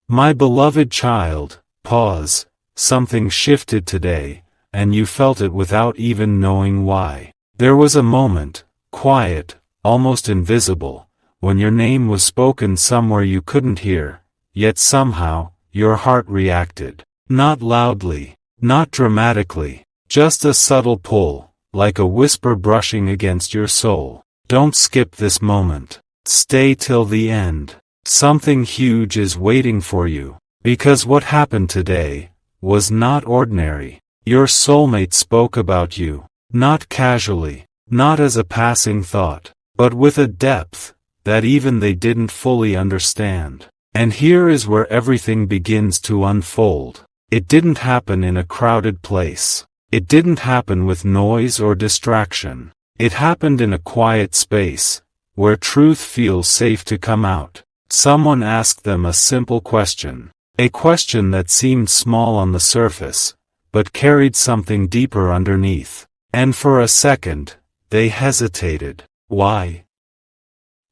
My beloved child, pause. Something shifted today, and you felt it without even knowing why. There was a moment, quiet, almost invisible, when your name was spoken somewhere you couldn't hear, yet somehow, your heart reacted. Not loudly, not dramatically, just a subtle pull, like a whisper brushing against your soul. Don't skip this moment. Stay till the end. Something huge is waiting for you. Because what happened today was not ordinary. Your soulmate spoke about you, not casually, not as a passing thought, but with a depth that even they didn't fully understand. And here is where everything begins to unfold. It didn't happen in a crowded place. It didn't happen with noise or distraction. It happened in a quiet space, where truth feels safe to come out. Someone asked them a simple question. A question that seemed small on the surface, but carried something deeper underneath. And for a second, they hesitated. Why?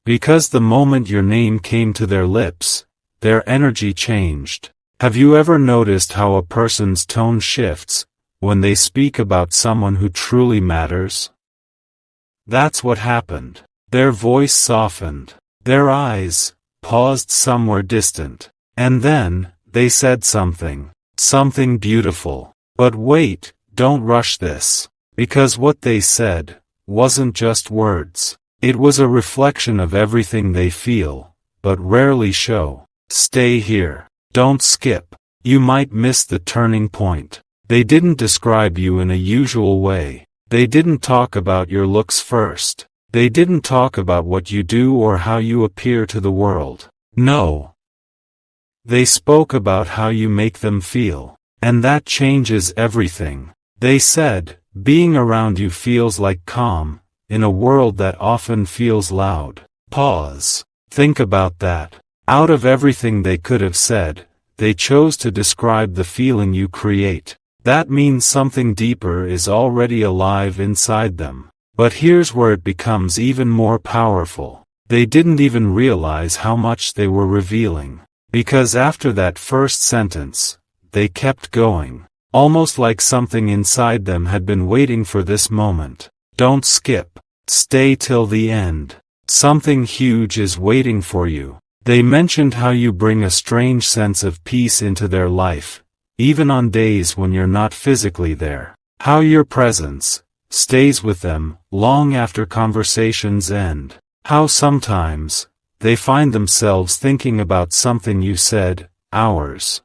Because the moment your name came to their lips, their energy changed. Have you ever noticed how a person's tone shifts when they speak about someone who truly matters? That's what happened. Their voice softened. Their eyes paused somewhere distant. And then, they said something beautiful. But wait, don't rush this. Because what they said wasn't just words. It was a reflection of everything they feel, but rarely show. Stay here. Don't skip. You might miss the turning point. They didn't describe you in a usual way. They didn't talk about your looks first. They didn't talk about what you do or how you appear to the world. No. They spoke about how you make them feel. And that changes everything. They said, being around you feels like calm, in a world that often feels loud. Pause. Think about that. Out of everything they could have said, they chose to describe the feeling you create. That means something deeper is already alive inside them. But here's where it becomes even more powerful. They didn't even realize how much they were revealing. Because after that first sentence, they kept going. Almost like something inside them had been waiting for this moment. Don't skip. Stay till the end. Something huge is waiting for you. They mentioned how you bring a strange sense of peace into their life, even on days when you're not physically there. How your presence stays with them long after conversations end. How sometimes they find themselves thinking about something you said hours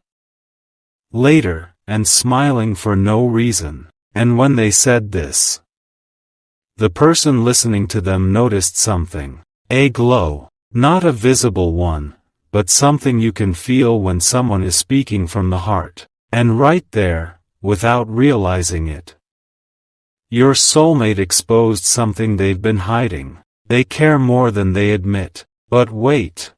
later and smiling for no reason. And when they said this, the person listening to them noticed something. A glow. Not a visible one, but something you can feel when someone is speaking from the heart. And right there, without realizing it, your soulmate exposed something they've been hiding. They care more than they admit. But wait.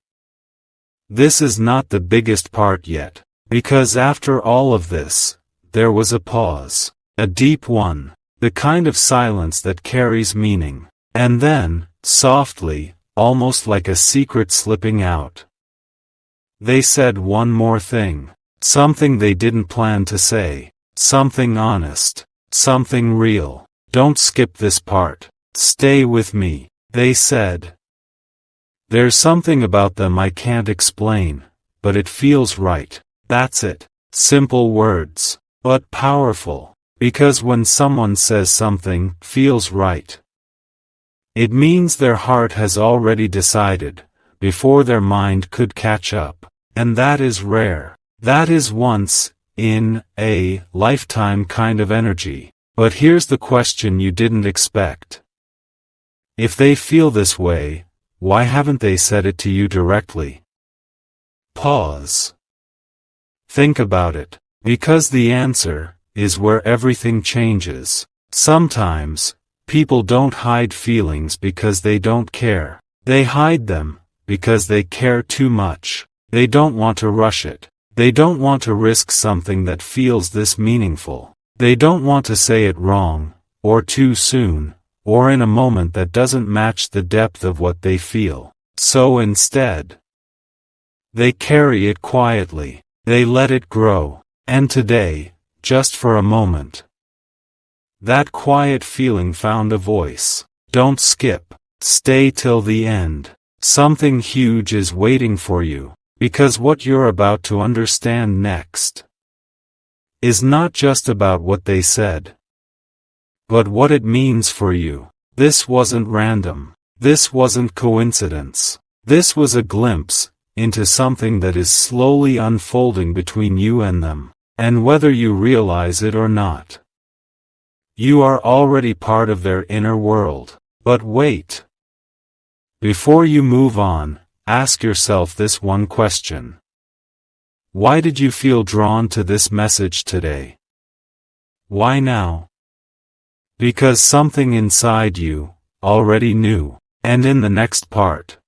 This is not the biggest part yet. Because after all of this, there was a pause. A deep one. The kind of silence that carries meaning. And then, softly, almost like a secret slipping out, they said one more thing. Something they didn't plan to say. Something honest. Something real. Don't skip this part. Stay with me. They said. There's something about them I can't explain, but it feels right. That's it. Simple words, but powerful. Because when someone says something feels right, it means their heart has already decided, before their mind could catch up. And that is rare. That is once in a lifetime kind of energy. But here's the question you didn't expect. If they feel this way, why haven't they said it to you directly? Pause. Think about it. Because the answer is where everything changes. Sometimes, people don't hide feelings because they don't care. They hide them because they care too much. They don't want to rush it. They don't want to risk something that feels this meaningful. They don't want to say it wrong, or too soon, or in a moment that doesn't match the depth of what they feel. So instead, They carry it quietly. They let it grow. And today, just for a moment, that quiet feeling found a voice. Don't skip. Stay till the end. Something huge is waiting for you, because what you're about to understand next is not just about what they said, but what it means for you. This wasn't random. This wasn't coincidence. This was a glimpse into something that is slowly unfolding between you and them. And whether you realize it or not, you are already part of their inner world. But wait. Before you move on, ask yourself this one question. Why did you feel drawn to this message today? Why now? Because something inside you already knew. And in the next part,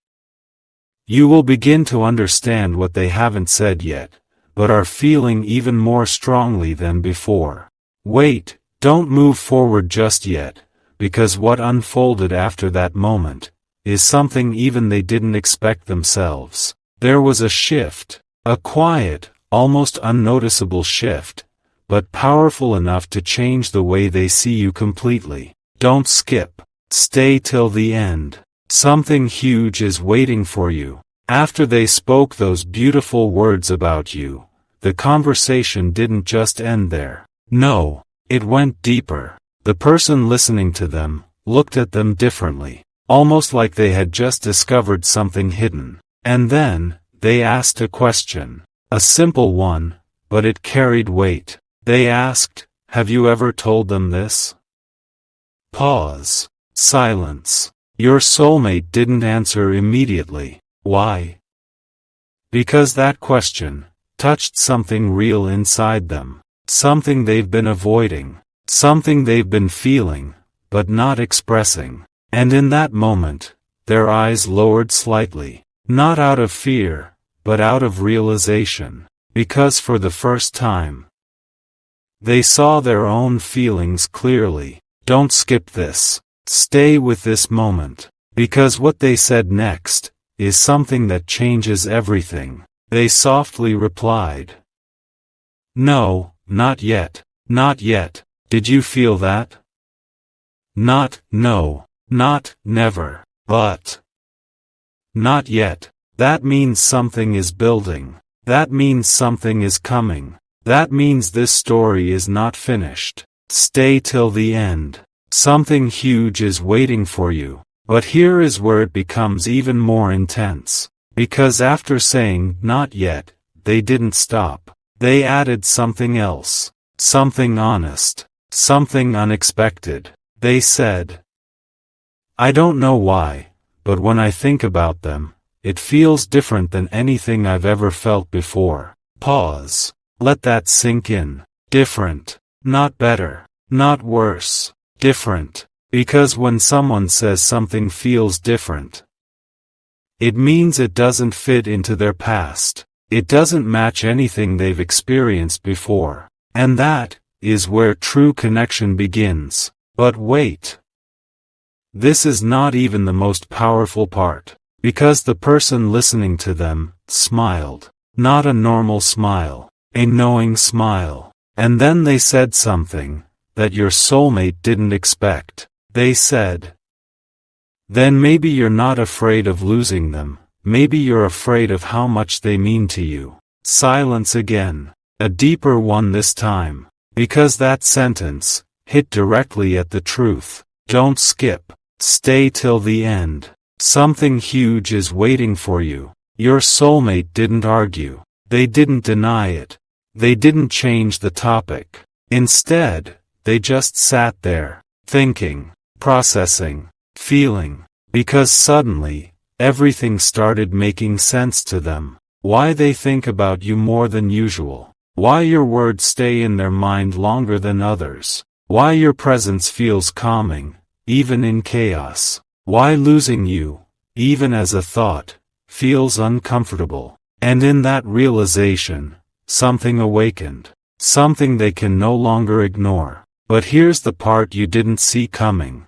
you will begin to understand what they haven't said yet, but are feeling even more strongly than before. Wait, don't move forward just yet, because what unfolded after that moment is something even they didn't expect themselves. There was a shift, a quiet, almost unnoticeable shift, but powerful enough to change the way they see you completely. Don't skip. Stay till the end. Something huge is waiting for you. After they spoke those beautiful words about you, the conversation didn't just end there. No, it went deeper. The person listening to them looked at them differently, almost like they had just discovered something hidden. And then, they asked a question. A simple one, but it carried weight. They asked, have you ever told them this? Pause. Silence. Your soulmate didn't answer immediately. Why? Because that question touched something real inside them. Something they've been avoiding. Something they've been feeling, but not expressing. And in that moment, their eyes lowered slightly. Not out of fear, but out of realization. Because for the first time, they saw their own feelings clearly. Don't skip this. Stay with this moment. Because what they said next is something that changes everything. They softly replied. No, not yet. Not yet. Did you feel that? Not, no. Not, never. But. Not yet. That means something is building. That means something is coming. That means this story is not finished. Stay till the end. Something huge is waiting for you. But here is where it becomes even more intense. Because after saying, not yet, they didn't stop. They added something else. Something honest. Something unexpected. They said, I don't know why, but when I think about them, it feels different than anything I've ever felt before. Pause. Let that sink in. Different. Not better. Not worse. Different. Because when someone says something feels different, it means it doesn't fit into their past. It doesn't match anything they've experienced before. And that is where true connection begins. But wait. This is not even the most powerful part. Because the person listening to them smiled. Not a normal smile. A knowing smile. And then they said something that your soulmate didn't expect. They said, then maybe you're not afraid of losing them. Maybe you're afraid of how much they mean to you. Silence again. A deeper one this time. Because that sentence hit directly at the truth. Don't skip. Stay till the end. Something huge is waiting for you. Your soulmate didn't argue. They didn't deny it. They didn't change the topic. Instead, they just sat there, thinking, processing, feeling. Because suddenly, everything started making sense to them. Why they think about you more than usual. Why your words stay in their mind longer than others. Why your presence feels calming, even in chaos. Why losing you, even as a thought, feels uncomfortable. And in that realization, something awakened. Something they can no longer ignore. But here's the part you didn't see coming.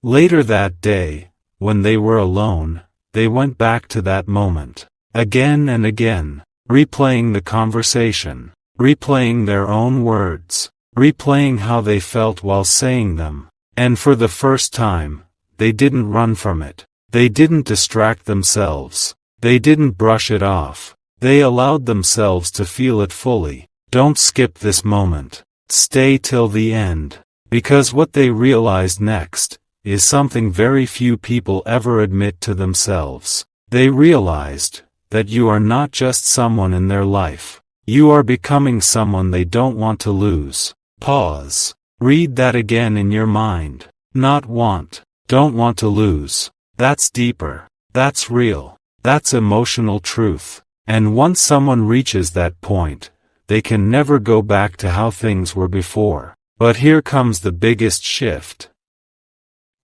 Later that day, when they were alone, they went back to that moment. again and again, replaying the conversation, replaying their own words, replaying how they felt while saying them. And for the first time, they didn't run from it. They didn't distract themselves. They didn't brush it off. They allowed themselves to feel it fully. Don't skip this moment. Stay till the end. Because what they realized next is something very few people ever admit to themselves. They realized that you are not just someone in their life. You are becoming someone they don't want to lose. Pause. Read that again in your mind. Not want. Don't want to lose. That's deeper. That's real. That's emotional truth. And once someone reaches that point, they can never go back to how things were before. But here comes the biggest shift.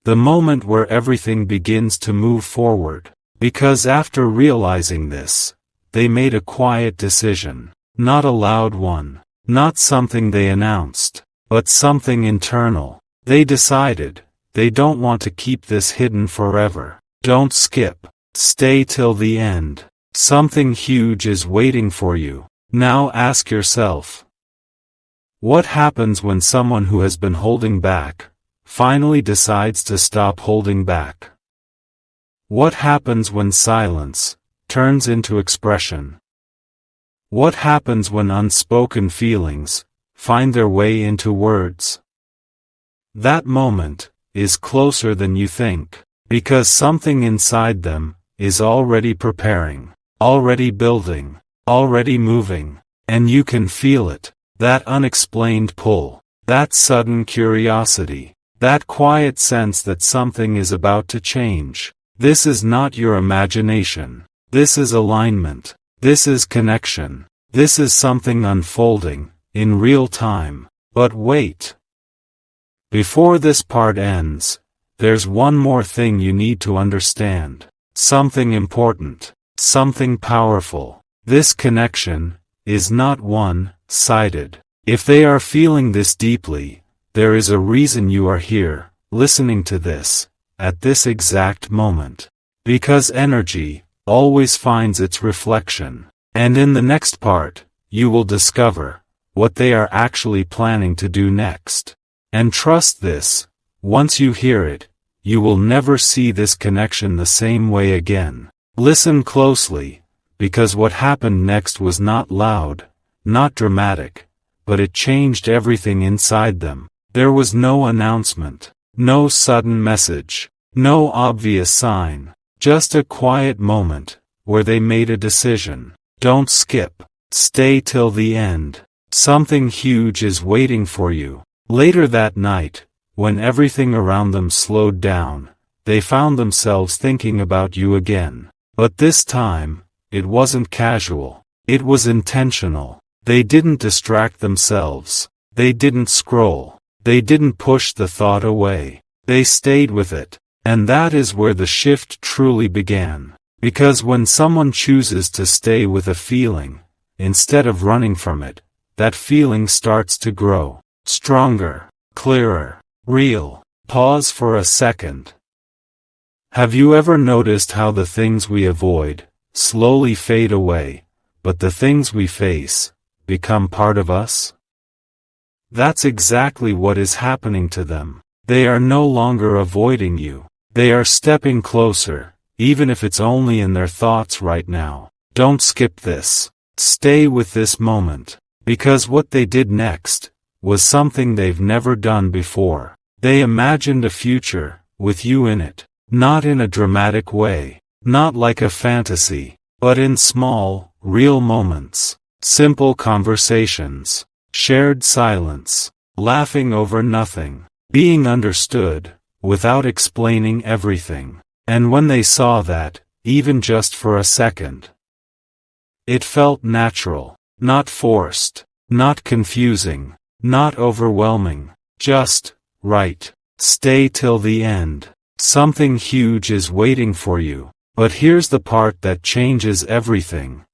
The moment where everything begins to move forward. Because after realizing this, they made a quiet decision. Not a loud one. Not something they announced. But something internal. They decided, they don't want to keep this hidden forever. Don't skip. Stay till the end. Something huge is waiting for you. Now ask yourself. What happens when someone who has been holding back, finally decides to stop holding back? What happens when silence turns into expression? What happens when unspoken feelings find their way into words? That moment is closer than you think, because something inside them is already preparing, already building, already moving, and you can feel it, that unexplained pull, that sudden curiosity, that quiet sense that something is about to change. This is not your imagination. This is alignment. This is connection. This is something unfolding, in real time. But wait. Before this part ends, there's one more thing you need to understand. Something important. Something powerful. This connection is not one-sided. If they are feeling this deeply, there is a reason you are here, listening to this, at this exact moment. Because energy always finds its reflection. And in the next part, you will discover what they are actually planning to do next. And trust this, once you hear it, you will never see this connection the same way again. Listen closely, because what happened next was not loud, not dramatic, but it changed everything inside them. There was no announcement, no sudden message, no obvious sign, just a quiet moment, where they made a decision. Don't skip. Stay till the end. Something huge is waiting for you. Later that night, when everything around them slowed down, they found themselves thinking about you again. But this time, it wasn't casual. It was intentional. They didn't distract themselves. They didn't scroll. They didn't push the thought away. They stayed with it. And that is where the shift truly began. Because when someone chooses to stay with a feeling, instead of running from it, that feeling starts to grow. Stronger, clearer, real. Pause for a second. Have you ever noticed how the things we avoid slowly fade away, but the things we face become part of us? That's exactly what is happening to them. They are no longer avoiding you. They are stepping closer, even if it's only in their thoughts right now. Don't skip this. Stay with this moment. Because what they did next was something they've never done before. They imagined a future with you in it. Not in a dramatic way. Not like a fantasy. But in small, real moments. Simple conversations. Shared silence. Laughing over nothing. Being understood, without explaining everything. And when they saw that, even just for a second, it felt natural, not forced, not confusing, not overwhelming, just right. Stay till the end. Something huge is waiting for you. But here's the part that changes everything.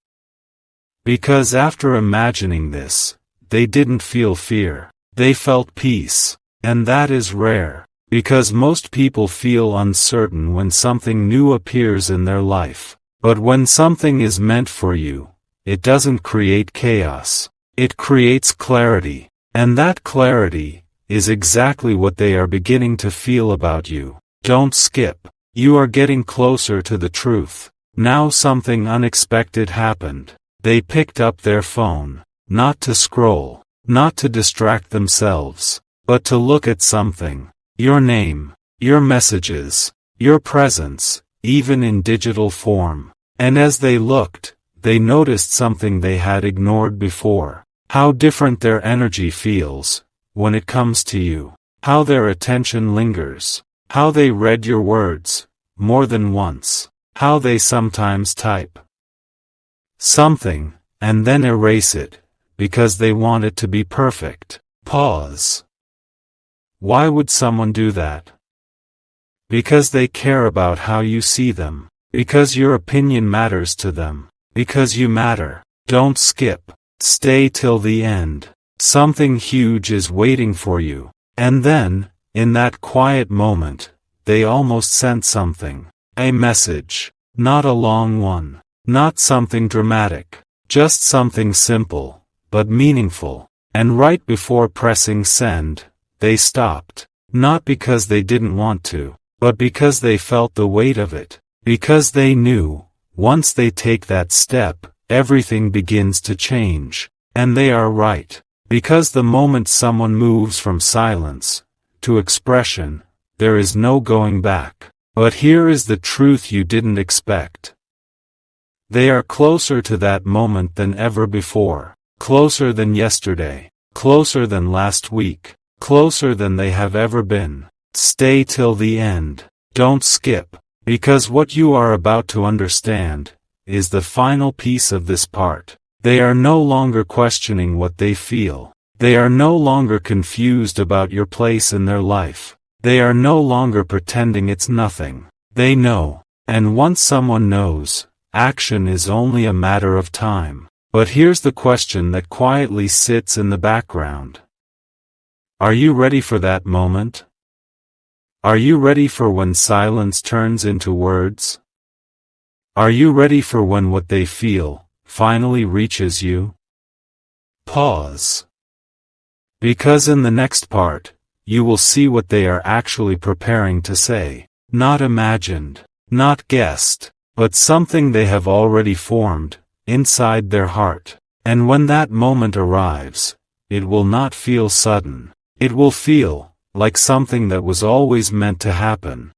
Because after imagining this, they didn't feel fear. They felt peace. And that is rare. Because most people feel uncertain when something new appears in their life. But when something is meant for you, it doesn't create chaos. It creates clarity. And that clarity is exactly what they are beginning to feel about you. Don't skip. You are getting closer to the truth. Now something unexpected happened. They picked up their phone, not to scroll, not to distract themselves, but to look at something. Your name, your messages, your presence, even in digital form. And as they looked, they noticed something they had ignored before. How different their energy feels when it comes to you. How their attention lingers. How they read your words more than once. How they sometimes type something and then erase it because they want it to be perfect. Pause. Why would someone do that? Because they care about how you see them. Because your opinion matters to them. Because you matter. Don't skip. Stay till the end. Something huge is waiting for you. And then, in that quiet moment, they almost sent something. A message. Not a long one. Not something dramatic. Just something simple, but meaningful. And right before pressing send, they stopped. Not because they didn't want to, but because they felt the weight of it. Because they knew, once they take that step, everything begins to change. And they are right. Because the moment someone moves from silence to expression, there is no going back. But here is the truth you didn't expect. They are closer to that moment than ever before. Closer than yesterday. Closer than last week. Closer than they have ever been. Stay till the end. Don't skip. Because what you are about to understand is the final piece of this part. They are no longer questioning what they feel. They are no longer confused about your place in their life. They are no longer pretending it's nothing. They know. And once someone knows, action is only a matter of time. But here's the question that quietly sits in the background. Are you ready for that moment? Are you ready for when silence turns into words? Are you ready for when what they feel finally reaches you? Pause. Because in the next part, you will see what they are actually preparing to say. Not imagined, not guessed, but something they have already formed inside their heart. And when that moment arrives, it will not feel sudden. It will feel like something that was always meant to happen.